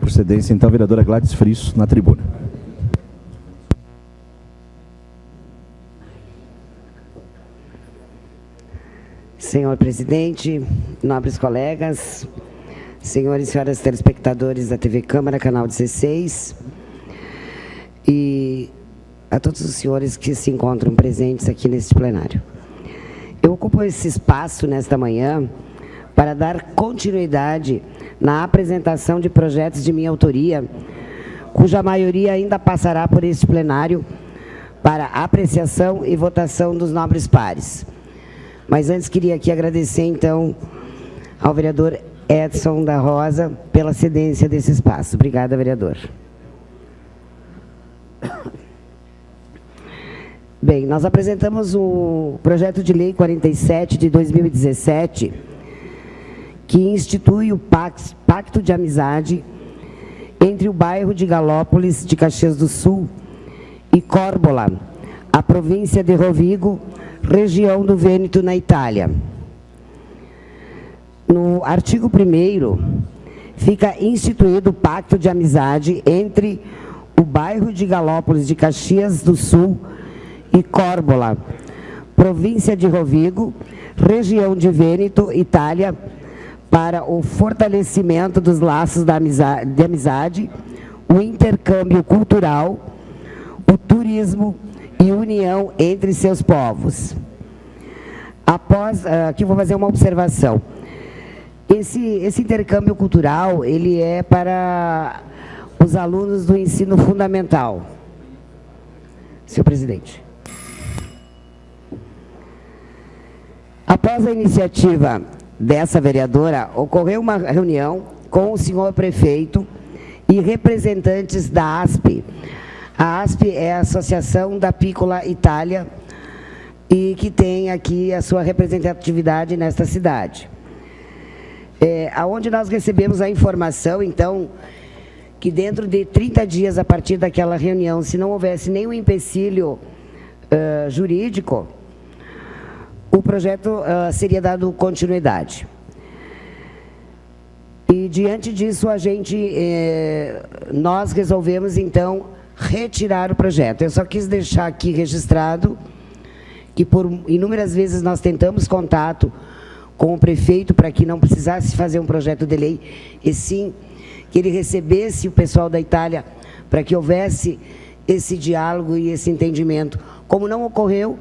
procedência, então, a vereadora Gladys Frisso, na tribuna. Senhor presidente, nobres colegas, senhores e senhoras telespectadores da TV Câmara, canal 16, e a todos os senhores que se encontram presentes aqui neste plenário. Eu ocupo esse espaço nesta manhã para dar continuidade na apresentação de projetos de minha autoria, cuja maioria ainda passará por este plenário para apreciação e votação dos nobres pares. Mas antes queria aqui agradecer, então, ao vereador Edson da Rosa pela cedência desse espaço. Obrigada, vereador. Bem, nós apresentamos o projeto de lei 47 de 2017, que institui o Pacto de Amizade entre o bairro de Galópolis, de Caxias do Sul, e Córbola, a província de Rovigo, região do Vêneto, na Itália. No artigo 1º, fica instituído o Pacto de Amizade entre o bairro de Galópolis, de Caxias do Sul, e Córbola, província de Rovigo, região de Vêneto, Itália, para o fortalecimento dos laços de amizade, o intercâmbio cultural, o turismo e união entre seus povos. Aqui vou fazer uma observação. Esse intercâmbio cultural, ele é para os alunos do ensino fundamental. Senhor presidente. Após a iniciativa dessa vereadora, ocorreu uma reunião com o senhor prefeito e representantes da ASP. A ASP é a Associação da Piccola Itália e que tem aqui a sua representatividade nesta cidade. Aonde nós recebemos a informação, então, que dentro de 30 dias a partir daquela reunião, se não houvesse nenhum empecilho jurídico, o projeto seria dado continuidade. E diante disso, nós resolvemos, então, retirar o projeto. Eu só quis deixar aqui registrado que por inúmeras vezes nós tentamos contato com o prefeito para que não precisasse fazer um projeto de lei, e sim que ele recebesse o pessoal da Itália para que houvesse esse diálogo e esse entendimento. Como não ocorreu,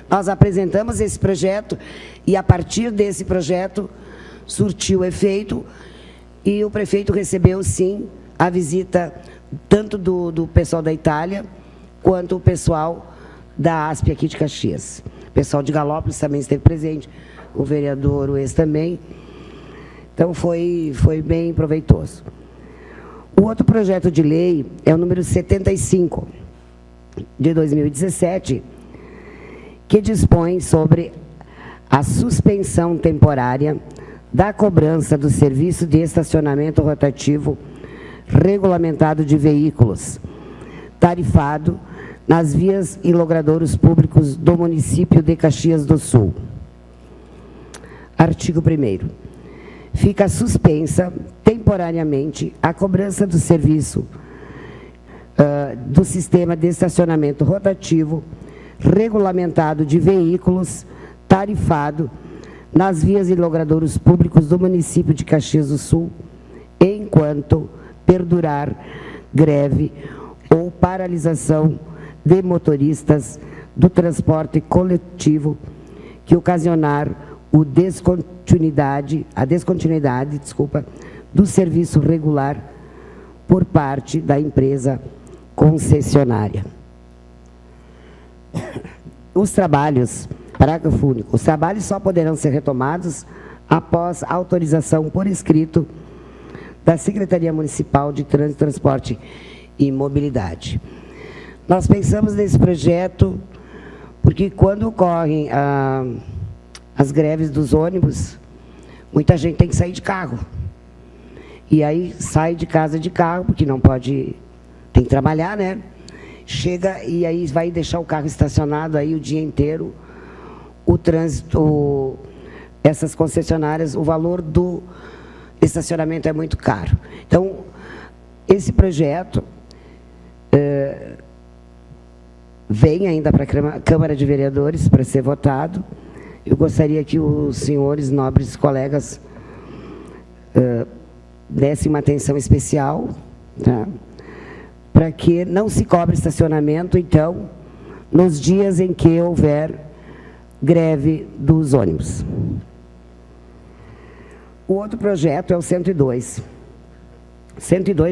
nós apresentamos esse projeto e, a partir desse projeto, surtiu efeito e o prefeito recebeu, sim, a visita tanto do pessoal da Itália quanto o pessoal da ASP aqui de Caxias. O pessoal de Galópolis também esteve presente, o vereador Ues também. Então, foi bem proveitoso. O outro projeto de lei é o número 75, de 2017, que dispõe sobre a suspensão temporária da cobrança do serviço de estacionamento rotativo regulamentado de veículos, tarifado nas vias e logradouros públicos do município de Caxias do Sul. Artigo 1º. Fica suspensa temporariamente a cobrança do serviço do sistema de estacionamento rotativo regulamentado de veículos, tarifado nas vias e logradouros públicos do município de Caxias do Sul, enquanto perdurar greve ou paralisação de motoristas do transporte coletivo que ocasionar a descontinuidade do serviço regular por parte da empresa concessionária. Os trabalhos, parágrafo único, os trabalhos só poderão ser retomados após autorização por escrito da Secretaria Municipal de Trânsito, Transporte e Mobilidade. Nós pensamos nesse projeto porque quando ocorrem as greves dos ônibus, muita gente tem que sair de carro. E aí sai de casa de carro, porque não pode, tem que trabalhar, né? Chega e aí vai deixar o carro estacionado aí o dia inteiro. O trânsito, essas concessionárias, o valor do estacionamento é muito caro. Então, Esse projeto vem ainda para a Câmara de Vereadores para ser votado. Eu gostaria que os senhores nobres colegas dessem uma atenção especial, tá? Para que não se cobre estacionamento, então, nos dias em que houver greve dos ônibus. O outro projeto é o 102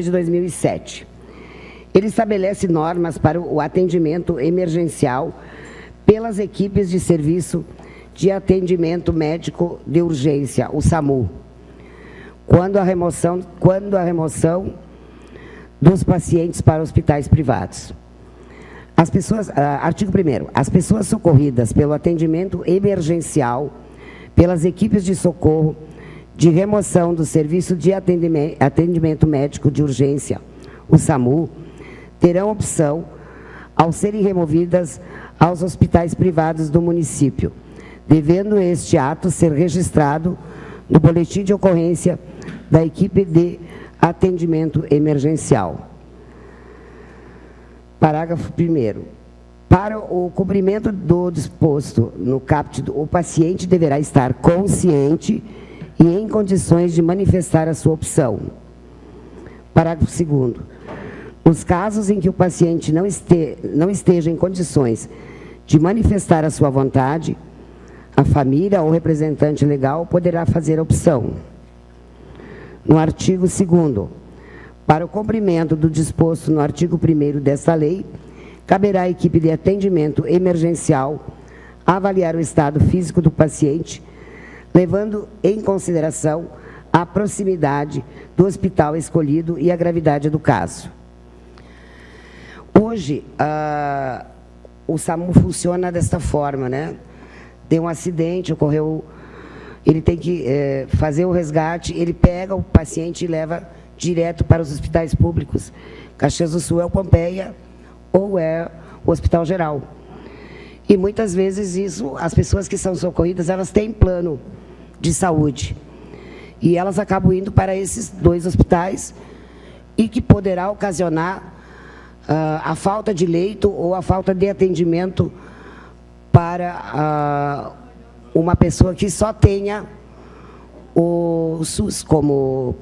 de 2007. Ele estabelece normas para o atendimento emergencial pelas equipes de serviço de atendimento médico de urgência, o SAMU, quando a remoção dos pacientes para hospitais privados. Artigo 1º. As pessoas socorridas pelo atendimento emergencial pelas equipes de socorro de remoção do serviço de atendimento médico de urgência, o SAMU, terão opção ao serem removidas aos hospitais privados do município, devendo este ato ser registrado no boletim de ocorrência da equipe de atendimento emergencial. Parágrafo 1º. Para o cumprimento do disposto no caput, o paciente deverá estar consciente e em condições de manifestar a sua opção. Parágrafo 2º. Nos casos em que o paciente não esteja em condições de manifestar a sua vontade, a família ou representante legal poderá fazer a opção. No artigo 2º, para o cumprimento do disposto no artigo 1º desta lei, caberá à equipe de atendimento emergencial avaliar o estado físico do paciente, levando em consideração a proximidade do hospital escolhido e a gravidade do caso. Hoje, o SAMU funciona desta forma, né? Deu um acidente, ocorreu, ele tem que fazer o resgate, ele pega o paciente e leva direto para os hospitais públicos. Caxias do Sul é o Pompeia ou é o Hospital Geral. E muitas vezes isso, as pessoas que são socorridas, elas têm plano de saúde. E elas acabam indo para esses dois hospitais e que poderá ocasionar a falta de leito ou a falta de atendimento para uma pessoa que só tenha o SUS como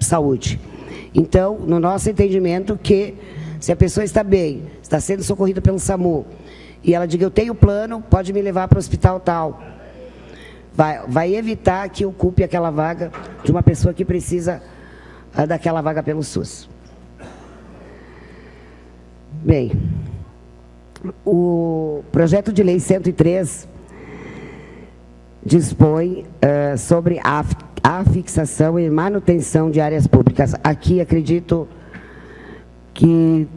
saúde. Então, no nosso entendimento, que se a pessoa está bem, está sendo socorrida pelo SAMU, e ela diga, eu tenho plano, pode me levar para o hospital tal, vai evitar que ocupe aquela vaga de uma pessoa que precisa daquela vaga pelo SUS. Bem, o projeto de lei 103 dispõe sobre a fixação e manutenção de áreas públicas. Aqui, acredito que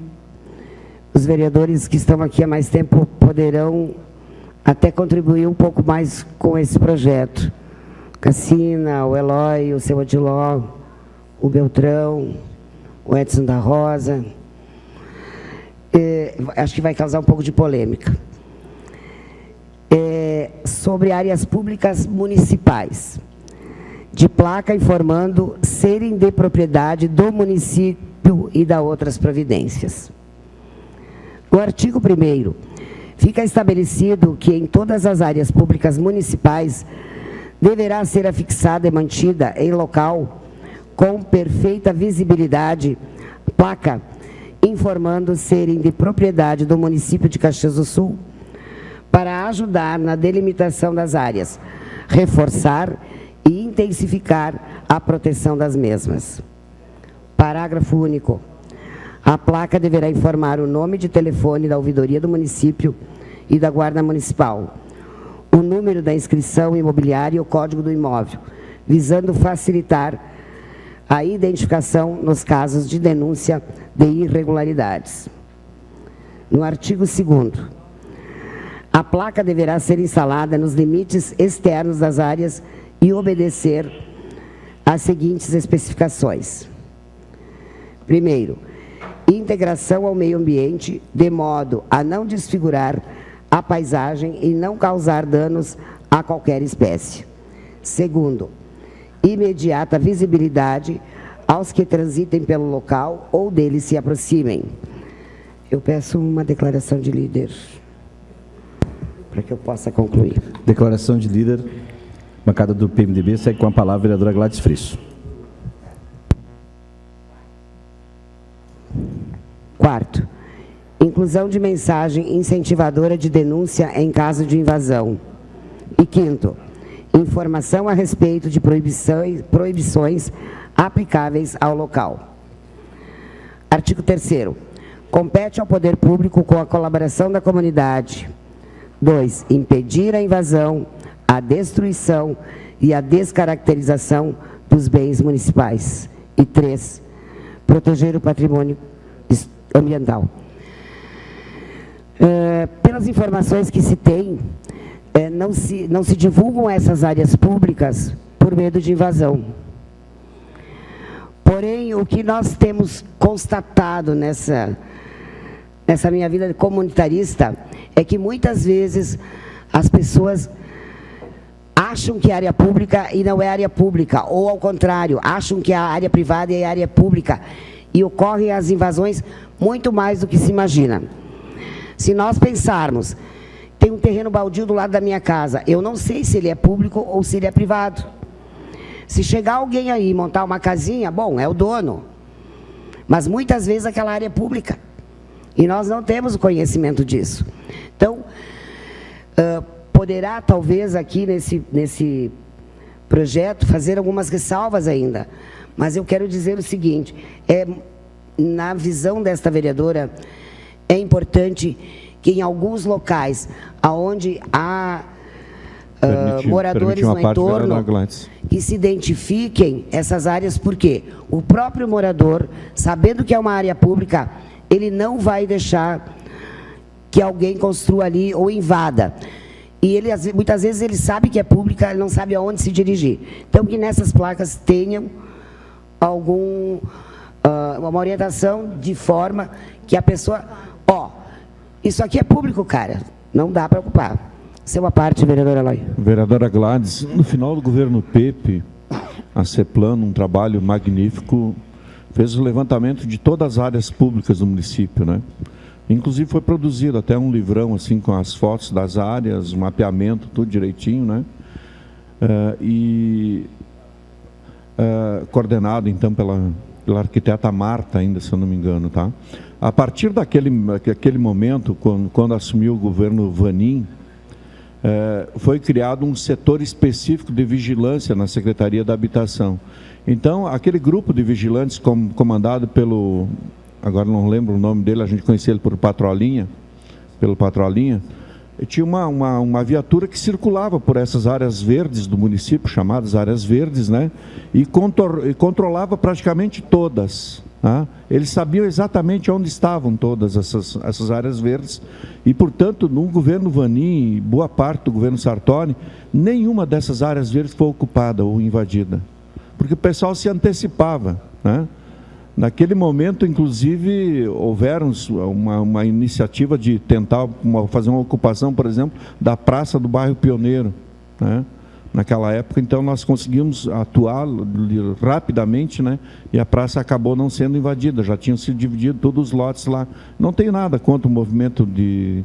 os vereadores que estão aqui há mais tempo poderão até contribuir um pouco mais com esse projeto. Cassina, o Eloy, o seu Odiló, o Beltrão, o Edson da Rosa. Acho que vai causar um pouco de polêmica. Sobre áreas públicas municipais, de placa informando serem de propriedade do município e da outras providências. No artigo 1º, fica estabelecido que em todas as áreas públicas municipais deverá ser afixada e mantida em local com perfeita visibilidade placa informando serem de propriedade do município de Caxias do Sul, para ajudar na delimitação das áreas, reforçar e intensificar a proteção das mesmas. Parágrafo único. A placa deverá informar o nome de telefone da ouvidoria do município e da Guarda Municipal, o número da inscrição imobiliária e o código do imóvel, visando facilitar a identificação nos casos de denúncia de irregularidades. No artigo 2º, a placa deverá ser instalada nos limites externos das áreas e obedecer às seguintes especificações. Primeiro, integração ao meio ambiente, de modo a não desfigurar a paisagem e não causar danos a qualquer espécie. Segundo, imediata visibilidade aos que transitem pelo local ou dele se aproximem. Eu peço uma declaração de líder, para que eu possa concluir. Declaração de líder, bancada do PMDB, segue com a palavra a vereadora Gladys Frisso. Quarto, inclusão de mensagem incentivadora de denúncia em caso de invasão. E quinto, informação a respeito de proibições aplicáveis ao local. Artigo 3º. Compete ao poder público, com a colaboração da comunidade: 2. Impedir a invasão, a destruição e a descaracterização dos bens municipais. E 3. Proteger o patrimônio ambiental. Pelas informações que se tem, não se divulgam essas áreas públicas por medo de invasão. Porém, o que nós temos constatado nessa minha vida comunitarista é que muitas vezes as pessoas acham que é área pública e não é área pública, ou ao contrário, acham que a área privada é área pública, e ocorrem as invasões muito mais do que se imagina. Se nós pensarmos, tem um terreno baldio do lado da minha casa, eu não sei se ele é público ou se ele é privado. Se chegar alguém aí e montar uma casinha, bom, é o dono. Mas muitas vezes aquela área é pública. E nós não temos o conhecimento disso. Então, poderá talvez aqui nesse projeto fazer algumas ressalvas ainda. Mas eu quero dizer o seguinte, na visão desta vereadora, é importante que em alguns locais onde há moradores no entorno, que se identifiquem essas áreas, porque o próprio morador, sabendo que é uma área pública, ele não vai deixar que alguém construa ali ou invada. E ele, muitas vezes ele sabe que é pública, ele não sabe aonde se dirigir. Então, que nessas placas tenham uma orientação de forma que a pessoa... isso aqui é público, cara, não dá para ocupar. Seu à parte, vereadora Eloy. Vereadora Gladys, no final do governo Pepe, a CEPLAN, um trabalho magnífico, fez o levantamento de todas as áreas públicas do município, né? Inclusive foi produzido até um livrão assim com as fotos das áreas, o mapeamento, tudo direitinho, né? Coordenado então pela arquiteta Marta, ainda, se eu não me engano, tá? A partir daquele momento, quando assumiu o governo Vanin, foi criado um setor específico de vigilância na Secretaria da Habitação. Então, aquele grupo de vigilantes comandado pelo, agora não lembro o nome dele, a gente conhecia ele pelo Patrolinha, tinha uma viatura que circulava por essas áreas verdes do município, chamadas áreas verdes, né? E controlava praticamente todas. Tá? Eles sabiam exatamente onde estavam todas essas áreas verdes e, portanto, no governo Vanin, boa parte do governo Sartori, nenhuma dessas áreas verdes foi ocupada ou invadida, porque o pessoal se antecipava, né? Naquele momento, inclusive, houveram uma iniciativa de tentar fazer uma ocupação, por exemplo, da praça do bairro Pioneiro, né? Naquela época, então, nós conseguimos atuar rapidamente, né? E a praça acabou não sendo invadida, já tinham sido divididos todos os lotes lá. Não tenho nada contra o movimento de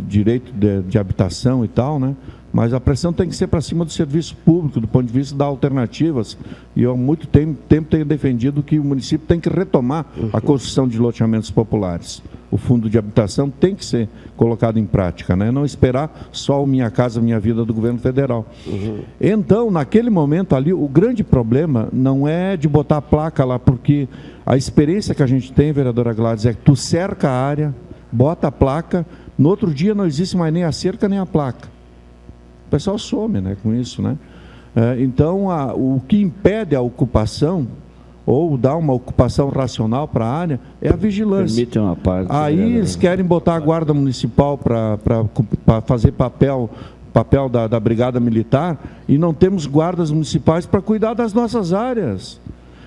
direito de habitação e tal, né? Mas a pressão tem que ser para cima do serviço público, do ponto de vista das alternativas. E eu há muito tempo tenho defendido que o município tem que retomar a construção de loteamentos populares. O fundo de habitação tem que ser colocado em prática, né? Não esperar só o Minha Casa Minha Vida do governo federal. Então, naquele momento ali, o grande problema não é de botar a placa lá, porque a experiência que a gente tem, vereadora Gladys, é que tu cerca a área, bota a placa, no outro dia não existe mais nem a cerca nem a placa. O pessoal some, né, com isso, né? Então, o que impede a ocupação, ou dá uma ocupação racional para a área, é a vigilância. Permite uma parte. Aí eles querem botar a guarda municipal para fazer papel da brigada militar, e não temos guardas municipais para cuidar das nossas áreas.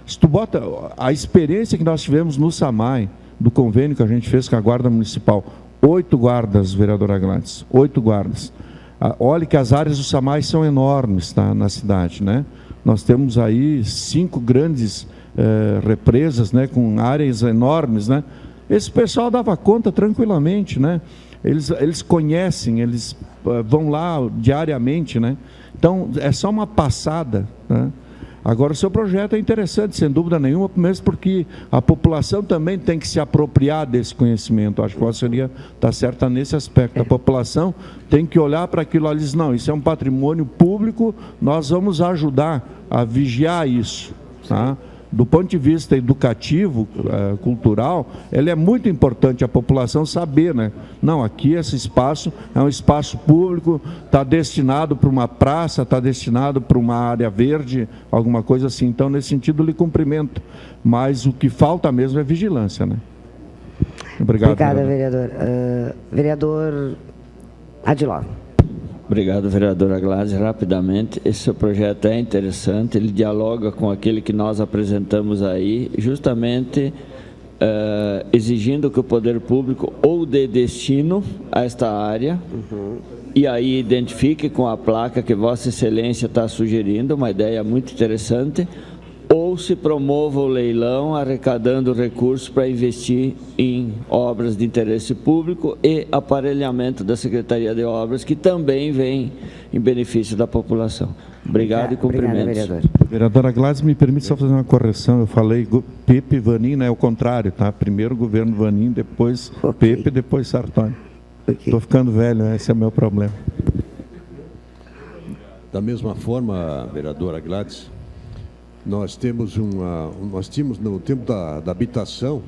Se tu bota a experiência que nós tivemos no SAMAI, do convênio que a gente fez com a guarda municipal, 8 guardas, vereadora Gladys, 8 guardas. Olhe que as áreas do SAMAI são enormes, tá, na cidade, né? Nós temos aí 5 grandes represas, né, com áreas enormes, né? Esse pessoal dava conta tranquilamente, né? Eles conhecem, eles vão lá diariamente, né? Então, é só uma passada, né? Agora, o seu projeto é interessante, sem dúvida nenhuma, mesmo porque a população também tem que se apropriar desse conhecimento. Acho que a senhoria está certa nesse aspecto. A população tem que olhar para aquilo ali e dizer, não, isso é um patrimônio público, nós vamos ajudar a vigiar isso, tá? Do ponto de vista educativo, cultural, ele é muito importante a população saber, né? Não, aqui esse espaço é um espaço público, está destinado para uma praça, está destinado para uma área verde, alguma coisa assim. Então, nesse sentido, lhe cumprimento. Mas o que falta mesmo é vigilância, né? Obrigado. Obrigada, vereador. Vereador Adiló. Obrigado, vereadora Gladys. Rapidamente, esse seu projeto é interessante, ele dialoga com aquele que nós apresentamos aí, justamente exigindo que o poder público ou dê destino a esta área, e aí identifique com a placa que Vossa Excelência está sugerindo, uma ideia muito interessante, ou se promova o leilão arrecadando recursos para investir em obras de interesse público e aparelhamento da Secretaria de Obras, que também vem em benefício da população. Obrigado e cumprimentos. Vereador. Vereadora Gladys, me permite só fazer uma correção. Eu falei Pepe e Vanin, é o contrário, tá? Primeiro o governo Vanin, depois Pepe, depois Sartori. Estou ficando velho, esse é o meu problema. Da mesma forma, vereadora Gladys, nós tínhamos no tempo da habitação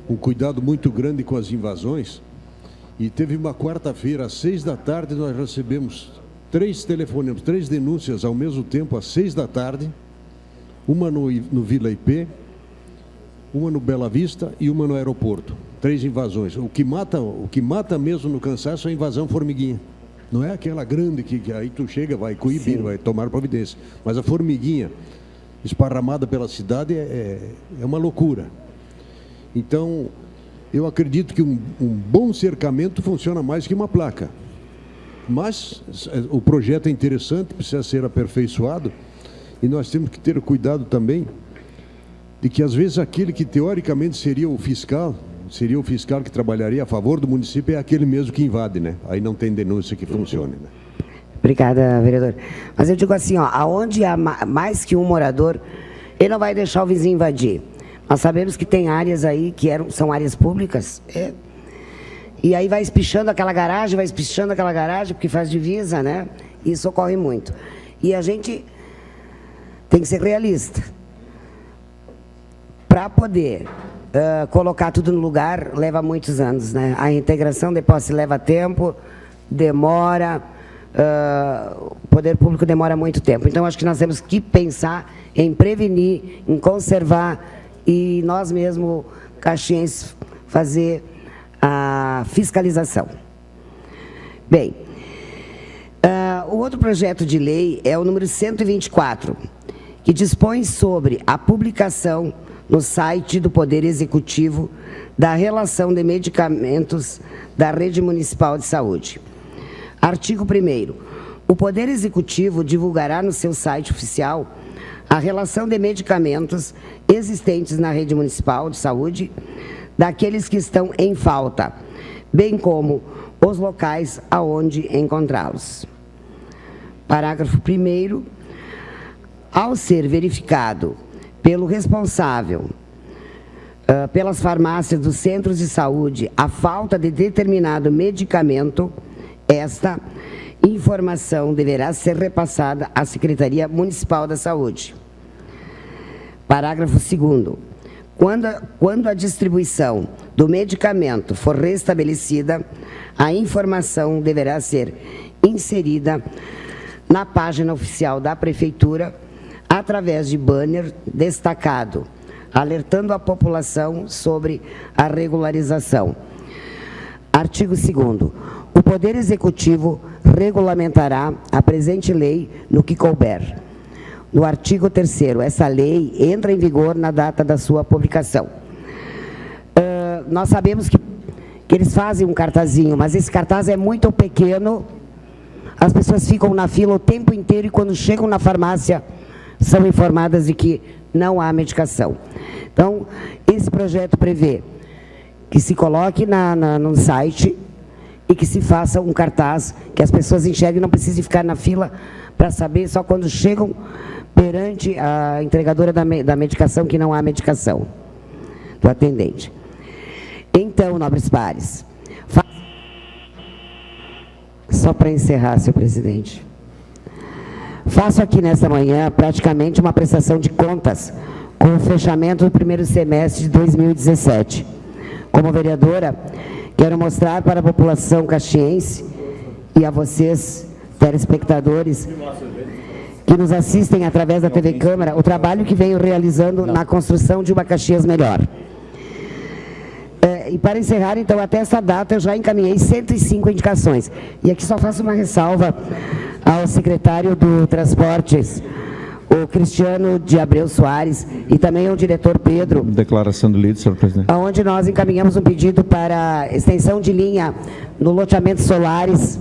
um cuidado muito grande com as invasões, e teve uma quarta-feira às 6 da tarde nós recebemos 3 telefonemas, 3 denúncias ao mesmo tempo às 6 da tarde, uma no Vila IP, uma no Bela Vista e uma no aeroporto. 3 invasões. O que mata mesmo no cansaço é a invasão formiguinha. Não é aquela grande que aí tu chega, vai coibir, vai tomar providência, mas a formiguinha esparramada pela cidade é uma loucura. Então, eu acredito que um bom cercamento funciona mais que uma placa. Mas o projeto é interessante, precisa ser aperfeiçoado, e nós temos que ter cuidado também de que, às vezes, aquele que teoricamente seria o fiscal que trabalharia a favor do município, é aquele mesmo que invade, né? Aí não tem denúncia que funcione, né? Obrigada, vereador. Mas eu digo assim, ó, aonde há mais que um morador, ele não vai deixar o vizinho invadir. Nós sabemos que tem áreas aí que são áreas públicas, e aí vai espichando aquela garagem, porque faz divisa, né? Isso ocorre muito. E a gente tem que ser realista. Para poder colocar tudo no lugar, leva muitos anos, né? A integração de posse leva tempo, demora... o poder público demora muito tempo. Então, acho que nós temos que pensar em prevenir, em conservar, e nós mesmos, caxienses, fazer a fiscalização. Bem, o outro projeto de lei é o número 124, que dispõe sobre a publicação no site do Poder Executivo da relação de medicamentos da Rede Municipal de Saúde. Artigo 1º. O Poder Executivo divulgará no seu site oficial a relação de medicamentos existentes na Rede Municipal de Saúde, daqueles que estão em falta, bem como os locais aonde encontrá-los. Parágrafo 1º. Ao ser verificado pelo responsável pelas farmácias dos centros de saúde a falta de determinado medicamento, esta informação deverá ser repassada à Secretaria Municipal da Saúde. Parágrafo 2º. Quando a distribuição do medicamento for restabelecida, a informação deverá ser inserida na página oficial da Prefeitura através de banner destacado, alertando a população sobre a regularização. Artigo 2º. O Poder Executivo regulamentará a presente lei no que couber. No artigo 3º, essa lei entra em vigor na data da sua publicação. Nós sabemos que eles fazem um cartazinho, mas esse cartaz é muito pequeno, as pessoas ficam na fila o tempo inteiro e quando chegam na farmácia são informadas de que não há medicação. Então, esse projeto prevê que se coloque no site e que se faça um cartaz, que as pessoas enxerguem e não precisem ficar na fila para saber só quando chegam perante a entregadora da medicação que não há medicação do atendente. Então, nobres pares, só para encerrar, senhor presidente, faço aqui nesta manhã praticamente uma prestação de contas com o fechamento do primeiro semestre de 2017. Como vereadora, quero mostrar para a população caxiense e a vocês, telespectadores, que nos assistem através da TV Câmara, o trabalho que venho realizando na construção de uma Caxias melhor. E para encerrar, então, até essa data, eu já encaminhei 105 indicações. E aqui só faço uma ressalva ao secretário do Transportes, o Cristiano de Abreu Soares, e também ao diretor Pedro. Declaração do líder, senhor presidente. Onde nós encaminhamos um pedido para extensão de linha no loteamento Solares,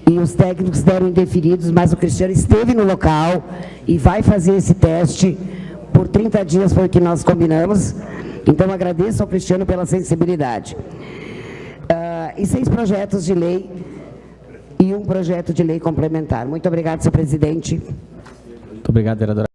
e os técnicos deram indeferidos, mas o Cristiano esteve no local e vai fazer esse teste por 30 dias, foi o que nós combinamos. Então, agradeço ao Cristiano pela sensibilidade. E 6 projetos de lei e um projeto de lei complementar. Muito obrigado, senhor presidente. Muito obrigado, vereadora.